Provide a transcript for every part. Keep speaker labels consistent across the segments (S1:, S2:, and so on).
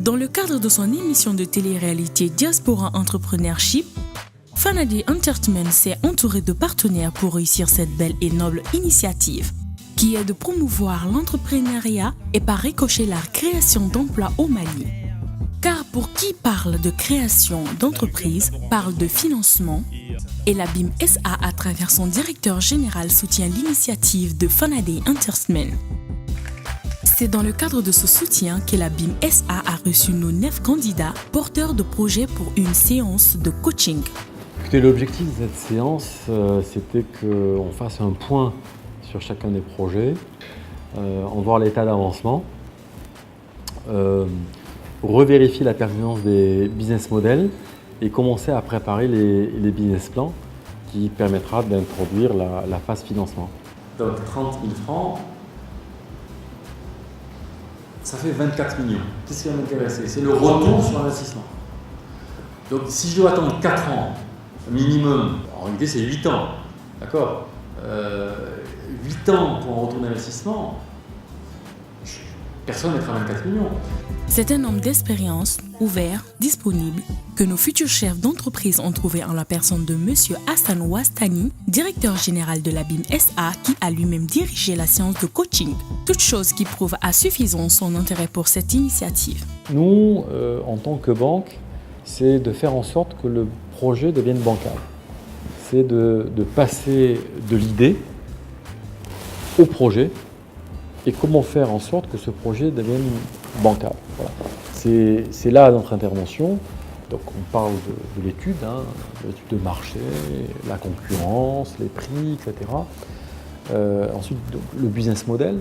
S1: Dans le cadre de son émission de télé-réalité Diaspora Entrepreneurship, Fanadé Entertainment s'est entouré de partenaires pour réussir cette belle et noble initiative, qui est de promouvoir l'entrepreneuriat et par ricochet la création d'emplois au Mali. Car pour qui parle de création d'entreprise, parle de financement, et la BIM SA à travers son directeur général soutient l'initiative de Fanadé Entertainment. C'est dans le cadre de ce soutien que la BIM SA a reçu nos 9 candidats porteurs de projets pour une séance de coaching.
S2: Écoutez, l'objectif de cette séance, c'était qu'on fasse un point sur chacun des projets, en voir l'état d'avancement, revérifier la pertinence des business models et commencer à préparer les business plans qui permettra d'introduire la phase financement. Donc 30 000 francs, ça fait 24 millions. Qu'est-ce qui va m'intéresser? C'est le retour sur investissement. Donc si je dois attendre 4 ans minimum, en réalité c'est 8 ans, d'accord, 8 ans pour un retour d'investissement, personne ne mettra 24 millions.
S1: C'est un homme d'expérience, ouvert, disponible, que nos futurs chefs d'entreprise ont trouvé en la personne de M. Hassan Ouastani, directeur général de la BIM SA, qui a lui-même dirigé la séance de coaching. Toute chose qui prouve à suffisance son intérêt pour cette initiative.
S2: Nous, en tant que banque, c'est de faire en sorte que le projet devienne bancable. C'est de passer de l'idée au projet et comment faire en sorte que ce projet devienne bancable. Voilà. C'est là notre intervention. Donc on parle de l'étude, l'étude de marché, la concurrence, les prix, etc. Ensuite, donc, le business model.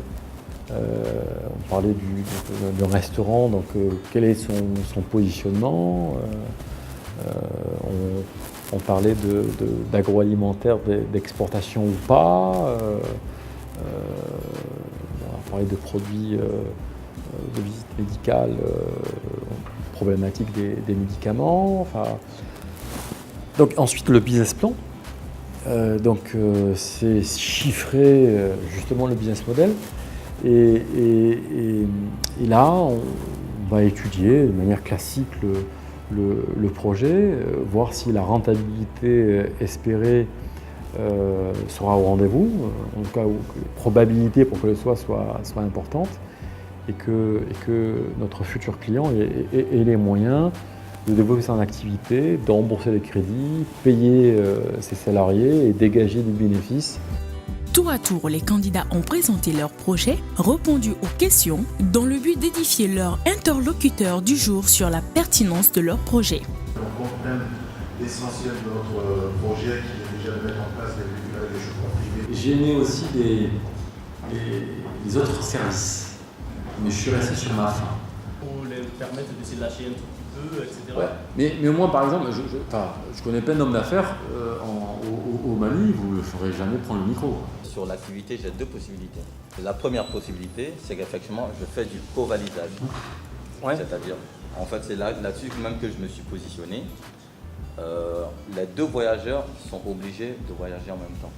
S2: On parlait d'un restaurant, donc quel est son positionnement. On parlait d'agroalimentaire, d'exportation ou pas. On parlait de produits de visite médicale, problématique des médicaments. Enfin, donc ensuite le business plan. C'est chiffrer justement le business model. Et là, on va étudier de manière classique le projet, voir si la rentabilité espérée sera au rendez-vous, en tout cas la probabilité pour que le soit importante, et que notre futur client ait les moyens de développer son activité, de rembourser les crédits, payer ses salariés et dégager du bénéfice.
S1: Tour à tour, les candidats ont présenté leurs projets, répondu aux questions, dans le but d'édifier leur interlocuteur du jour sur la pertinence de leur projet.
S3: On compte même l'essentiel de notre projet qui est déjà de mettre en place les chauffeurs privés.
S2: J'ai aimé aussi les autres services, mais je suis resté sur ma fin.
S4: Pour les permettre de se lâcher un tout petit peu, etc.
S2: Ouais. Mais moi, par exemple, je connais plein d'hommes d'affaires au Mali, vous ne le ferez jamais prendre le micro.
S5: Sur l'activité, j'ai 2 possibilités. La première possibilité, c'est qu'effectivement, je fais du co-validage. Ouais. C'est-à-dire, en fait, c'est là-dessus même que je me suis positionné. Les 2 voyageurs sont obligés de voyager en même temps.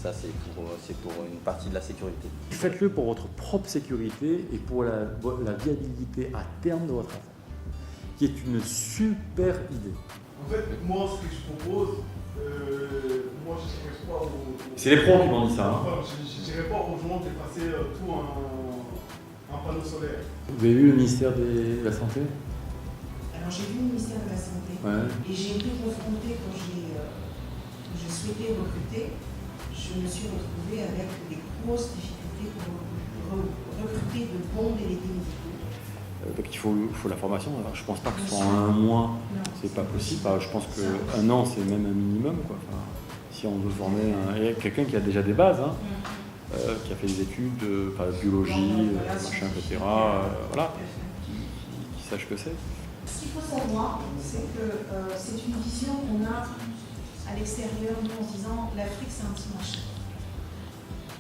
S5: Ça, c'est pour une partie de la sécurité.
S2: Faites-le pour votre propre sécurité et pour la viabilité à terme de votre affaire, qui est une super idée.
S3: En fait, moi, ce que je propose, moi, je ne dirais pas aux...
S2: C'est les pros qui m'ont dit ça.
S3: Je ne dirais pas aux gens de passer tout en panneau solaire.
S2: Vous avez vu le ministère de la Santé?
S6: Alors j'ai vu le ministère de la Santé et j'ai été confrontée quand j'ai souhaité recruter. Je me suis retrouvée avec des grosses difficultés pour recruter de bons délégués médicaux.
S2: Donc il faut la formation. Alors, je ne pense pas que ce soit en un mois, c'est pas possible. Je pense qu'un an, c'est même un minimum, quoi. Enfin, si on veut former quelqu'un qui a déjà des bases, qui a fait des études, biologie, machin, etc. Voilà, qui sache ce que c'est.
S6: Ce qu'il faut savoir, c'est que c'est une vision qu'on a à l'extérieur, nous, en se disant l'Afrique, c'est un petit marché.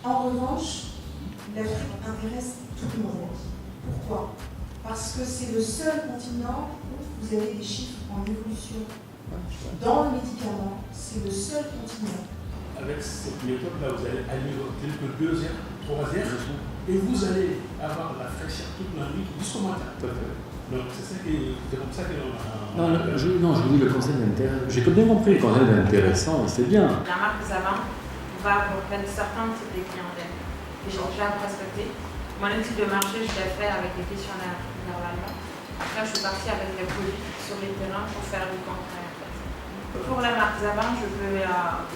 S6: En revanche, l'Afrique intéresse tout le monde. Pourquoi? Parce que c'est le seul continent où vous avez des chiffres en évolution. Dans le médicament, c'est le seul continent.
S4: Avec cette méthode-là, vous allez améliorer quelques 2 heures, 3 heures.
S7: Et vous allez avoir la fraîcheur toute la nuit jusqu'au matin. Donc c'est comme ça que l'on a...
S2: Je vous dis le concept intéressant. J'ai bien compris le concept intéressant, c'est bien.
S8: La marque Zavin va pour certains types de clientèle que j'ai déjà prospecté. Mon étude de marché, je l'ai fait avec des questionnaires normalement. Après, je suis partie avec les produits sur les terrains pour faire du concret. Pour la marque Zavin, je peux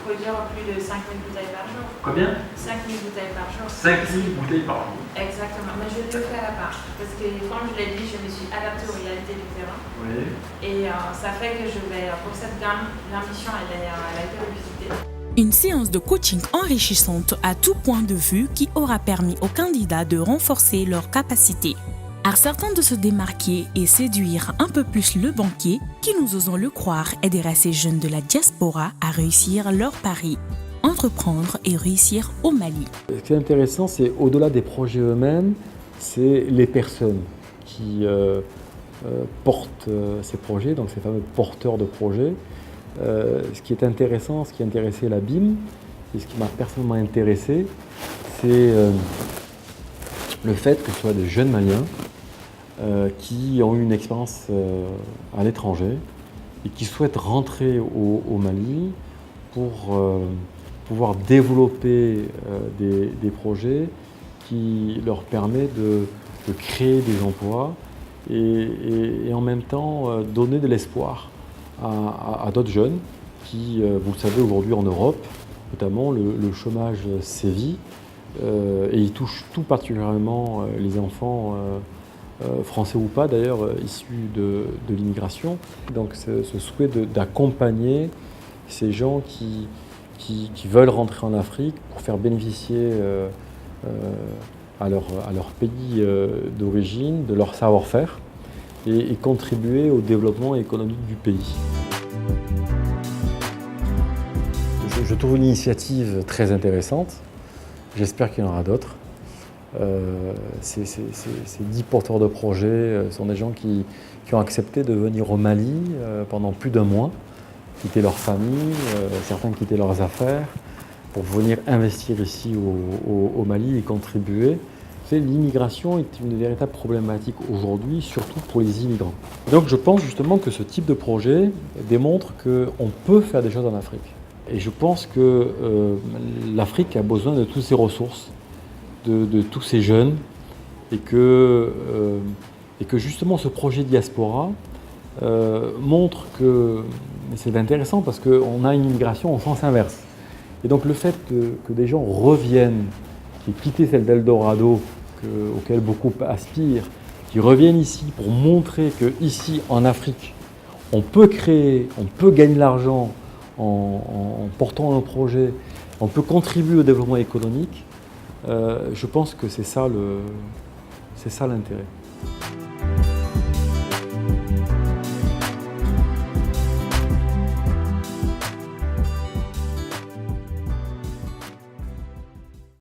S8: produire plus de 5000 bouteilles par jour.
S9: Combien?
S8: 5000 bouteilles par jour.
S9: 5000 bouteilles par jour.
S8: Exactement, mais je le fais à la part. Parce que, comme je l'ai dit, je me suis adaptée aux réalités du terrain.
S9: Oui.
S8: Et ça fait que je vais, pour cette gamme, l'ambition, elle a été revisitée.
S1: Une séance de coaching enrichissante à tout point de vue qui aura permis aux candidats de renforcer leurs capacités. À certains de se démarquer et séduire un peu plus le banquier qui, nous osons le croire, aidera ces jeunes de la diaspora à réussir leur pari, entreprendre et réussir au Mali.
S2: Ce qui est intéressant, c'est au-delà des projets eux-mêmes, c'est les personnes qui portent ces projets, donc ces fameux porteurs de projets. Ce qui est intéressant, ce qui a intéressé la BIM, et ce qui m'a personnellement intéressé, c'est le fait que ce soit des jeunes Maliens qui ont eu une expérience à l'étranger et qui souhaitent rentrer au Mali pour pouvoir développer des projets qui leur permettent de créer des emplois et en même temps donner de l'espoir à d'autres jeunes qui, vous le savez, aujourd'hui en Europe, notamment le chômage sévit et il touche tout particulièrement les enfants français ou pas d'ailleurs, issus de l'immigration. Donc ce souhait d'accompagner ces gens qui veulent rentrer en Afrique pour faire bénéficier à leur pays d'origine de leur savoir-faire et contribuer au développement économique du pays. Je trouve une initiative très intéressante. J'espère qu'il y en aura d'autres. Ces 10 porteurs de projets sont des gens qui ont accepté de venir au Mali pendant plus d'1 mois, quitter leur famille, certains quitter leurs affaires, pour venir investir ici au Mali et contribuer. L'immigration est une véritable problématique aujourd'hui, surtout pour les immigrants. Donc je pense justement que ce type de projet démontre qu'on peut faire des choses en Afrique. Et je pense que l'Afrique a besoin de toutes ces ressources, de tous ces jeunes, et que justement ce projet Diaspora montre que c'est intéressant parce qu'on a une immigration en sens inverse. Et donc le fait que des gens reviennent, qui aient quitté celle d'Eldorado, auquel beaucoup aspirent, qui reviennent ici pour montrer qu'ici en Afrique, on peut créer, on peut gagner de l'argent en portant un projet, on peut contribuer au développement économique, je pense que c'est ça l'intérêt.